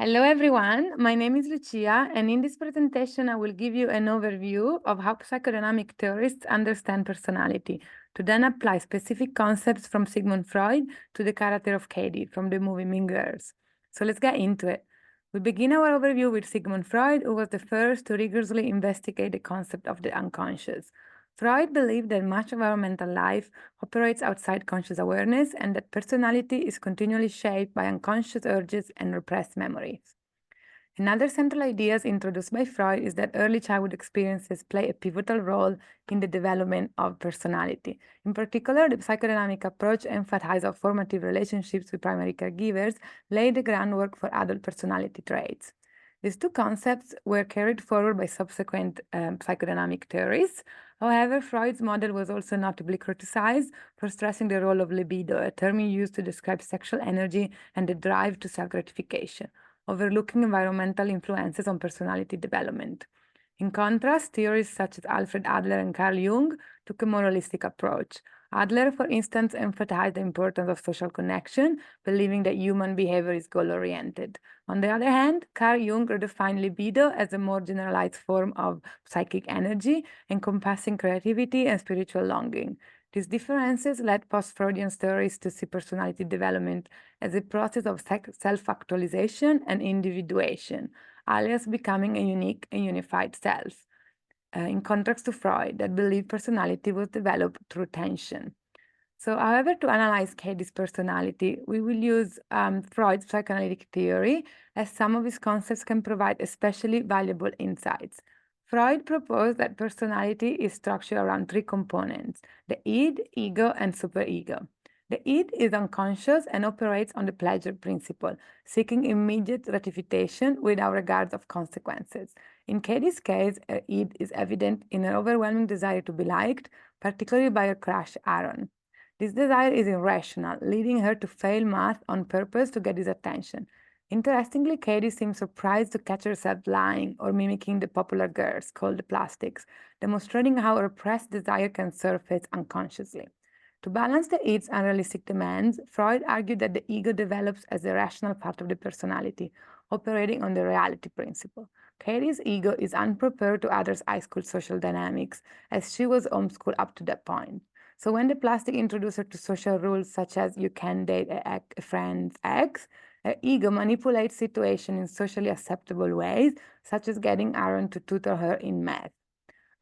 Hello, everyone. My name is Lucia, and in this presentation, I will give you an overview of how psychodynamic theorists understand personality to then apply specific concepts from Sigmund Freud to the character of Cady from the movie Mean Girls. So let's get into it. We begin our overview with Sigmund Freud, who was the first to rigorously investigate the concept of the unconscious. Freud believed that much of our mental life operates outside conscious awareness and that personality is continually shaped by unconscious urges and repressed memories. Another central idea introduced by Freud is that early childhood experiences play a pivotal role in the development of personality. In particular, the psychodynamic approach emphasizes formative relationships with primary caregivers, laid the groundwork for adult personality traits. These two concepts were carried forward by subsequent psychodynamic theorists. However, Freud's model was also notably criticized for stressing the role of libido, a term used to describe sexual energy and the drive to self-gratification, overlooking environmental influences on personality development. In contrast, theorists such as Alfred Adler and Carl Jung took a more holistic approach. Adler, for instance, emphasized the importance of social connection, believing that human behavior is goal-oriented. On the other hand, Carl Jung redefined libido as a more generalized form of psychic energy, encompassing creativity and spiritual longing. These differences led post-Freudian theorists to see personality development as a process of self-actualization and individuation, alias becoming a unique and unified self. In contrast to Freud, that believed personality was developed through tension. So, however, to analyze Cady's personality, we will use Freud's psychoanalytic theory, as some of his concepts can provide especially valuable insights. Freud proposed that personality is structured around three components: the id, ego, and superego. The id is unconscious and operates on the pleasure principle, seeking immediate gratification without regard of consequences. In Cady's case, her id is evident in an overwhelming desire to be liked, particularly by her crush Aaron. This desire is irrational, leading her to fail math on purpose to get his attention. Interestingly, Cady seems surprised to catch herself lying or mimicking the popular girls called the plastics, demonstrating how repressed desire can surface unconsciously. To balance the id's unrealistic demands, Freud argued that the ego develops as a rational part of the personality, operating on the reality principle. Cady's ego is unprepared to others' high school social dynamics, as she was homeschooled up to that point. So when the plastic introduced her to social rules such as you can date a friend's ex, her ego manipulates situations in socially acceptable ways, such as getting Aaron to tutor her in math.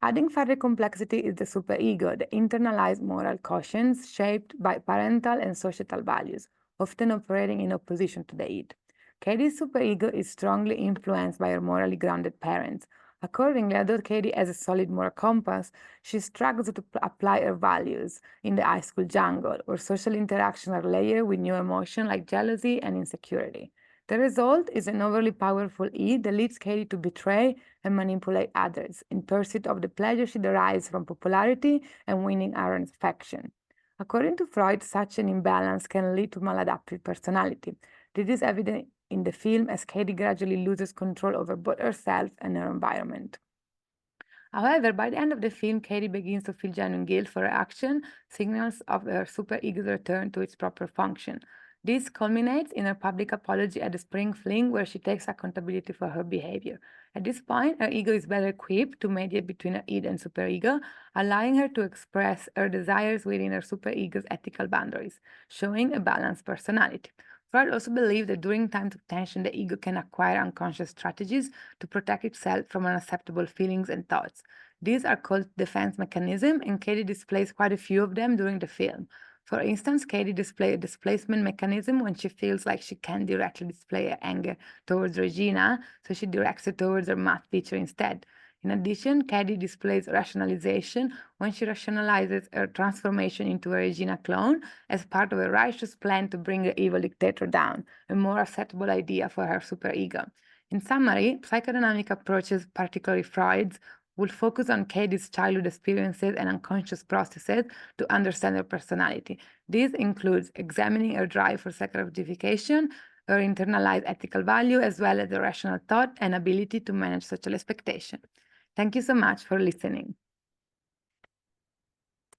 Adding further complexity is the superego, the internalized moral quotients shaped by parental and societal values, often operating in opposition to the id. Cady's superego is strongly influenced by her morally grounded parents. Accordingly, although Cady has a solid moral compass, she struggles to apply her values in the high school jungle, where social interactions are layered with new emotions like jealousy and insecurity. The result is an overly powerful id that leads Cady to betray and manipulate others in pursuit of the pleasure she derives from popularity and winning Aaron's affection. According to Freud, such an imbalance can lead to maladaptive personality. This is evident in the film as Cady gradually loses control over both herself and her environment. However, by the end of the film, Cady begins to feel genuine guilt for her action, signals of her superego's return to its proper function. This culminates in her public apology at the spring fling, where she takes accountability for her behavior. At this point, her ego is better equipped to mediate between her id and superego, allowing her to express her desires within her superego's ethical boundaries, showing a balanced personality. Freud also believed that during times of tension, the ego can acquire unconscious strategies to protect itself from unacceptable feelings and thoughts. These are called defense mechanisms, and Cady displays quite a few of them during the film. For instance, Cady displays a displacement mechanism when she feels like she can't directly display her anger towards Regina, so she directs it towards her math teacher instead. In addition, Cady displays rationalization when she rationalizes her transformation into a Regina clone as part of a righteous plan to bring the evil dictator down, a more acceptable idea for her superego. In summary, psychodynamic approaches, particularly Freud's, will focus on Cady's childhood experiences and unconscious processes to understand her personality. This includes examining her drive for self-gratification, her internalized ethical value, as well as the rational thought and ability to manage social expectation. Thank you so much for listening.